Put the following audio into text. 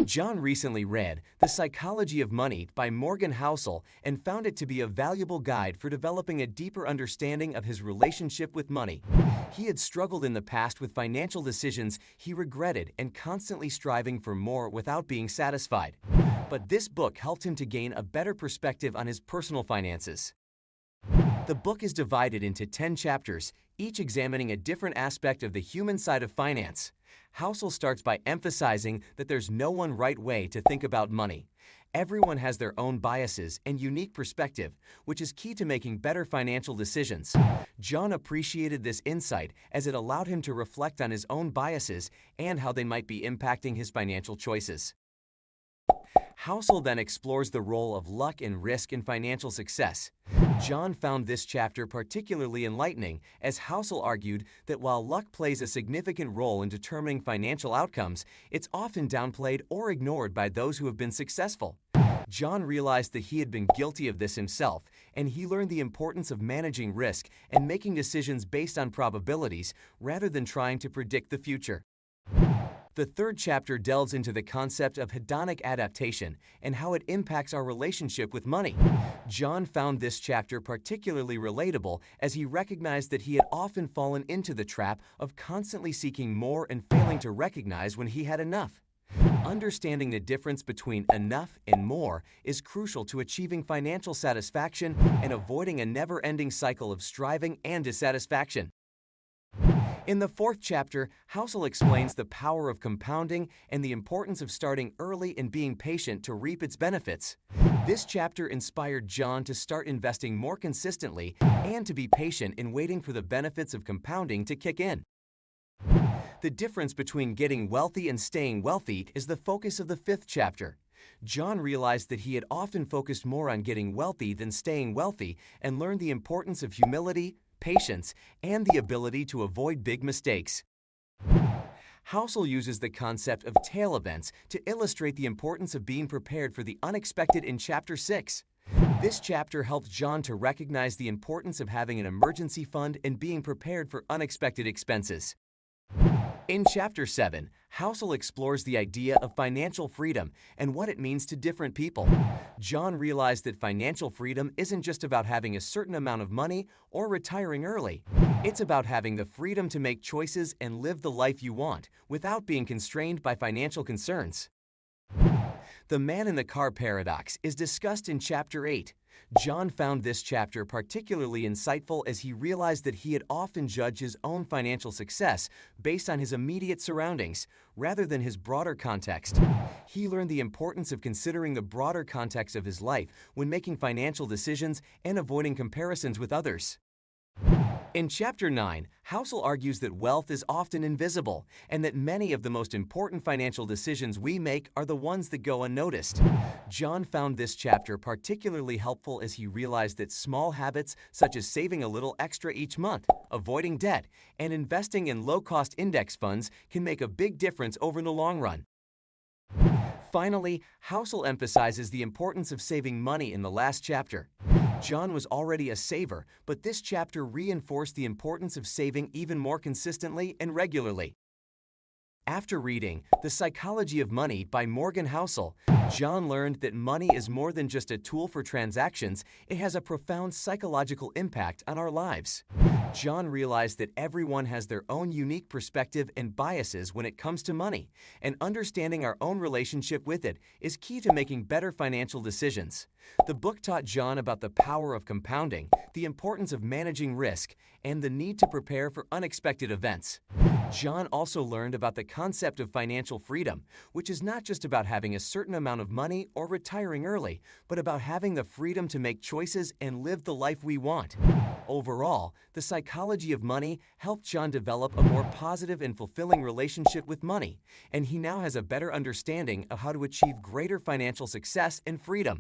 John recently read The Psychology of Money by Morgan Housel and found it to be a valuable guide for developing a deeper understanding of his relationship with money. He had struggled in the past with financial decisions he regretted and constantly striving for more without being satisfied. But this book helped him to gain a better perspective on his personal finances. The book is divided into 10 chapters, each examining a different aspect of the human side of finance. Housel starts by emphasizing that there's no one right way to think about money. Everyone has their own biases and unique perspective, which is key to making better financial decisions. John appreciated this insight as it allowed him to reflect on his own biases and how they might be impacting his financial choices. Housel then explores the role of luck and risk in financial success. John found this chapter particularly enlightening, as Housel argued that while luck plays a significant role in determining financial outcomes, it's often downplayed or ignored by those who have been successful. John realized that he had been guilty of this himself, and he learned the importance of managing risk and making decisions based on probabilities rather than trying to predict the future. The third chapter delves into the concept of hedonic adaptation and how it impacts our relationship with money. John found this chapter particularly relatable as he recognized that he had often fallen into the trap of constantly seeking more and failing to recognize when he had enough. Understanding the difference between enough and more is crucial to achieving financial satisfaction and avoiding a never-ending cycle of striving and dissatisfaction. In the fourth chapter, Housel explains the power of compounding and the importance of starting early and being patient to reap its benefits. This chapter inspired John to start investing more consistently and to be patient in waiting for the benefits of compounding to kick in. The difference between getting wealthy and staying wealthy is the focus of the fifth chapter. John realized that he had often focused more on getting wealthy than staying wealthy and learned the importance of humility, patience, and the ability to avoid big mistakes. Housel uses the concept of tail events to illustrate the importance of being prepared for the unexpected in Chapter 6. This chapter helped John to recognize the importance of having an emergency fund and being prepared for unexpected expenses. In Chapter 7, Housel explores the idea of financial freedom and what it means to different people. John realized that financial freedom isn't just about having a certain amount of money or retiring early. It's about having the freedom to make choices and live the life you want without being constrained by financial concerns. The man in the car paradox is discussed in Chapter 8. John found this chapter particularly insightful as he realized that he had often judged his own financial success based on his immediate surroundings, rather than his broader context. He learned the importance of considering the broader context of his life when making financial decisions and avoiding comparisons with others. In Chapter 9, Housel argues that wealth is often invisible and that many of the most important financial decisions we make are the ones that go unnoticed. John found this chapter particularly helpful as he realized that small habits such as saving a little extra each month, avoiding debt, and investing in low-cost index funds can make a big difference over the long run. Finally, Housel emphasizes the importance of saving money in the last chapter. John was already a saver, but this chapter reinforced the importance of saving even more consistently and regularly. After reading The Psychology of Money by Morgan Housel, John learned that money is more than just a tool for transactions, it has a profound psychological impact on our lives. John realized that everyone has their own unique perspective and biases when it comes to money, and understanding our own relationship with it is key to making better financial decisions. The book taught John about the power of compounding, the importance of managing risk, and the need to prepare for unexpected events. John also learned about the concept of financial freedom, which is not just about having a certain amount of money or retiring early, but about having the freedom to make choices and live the life we want. Overall, The Psychology of Money helped John develop a more positive and fulfilling relationship with money, and he now has a better understanding of how to achieve greater financial success and freedom.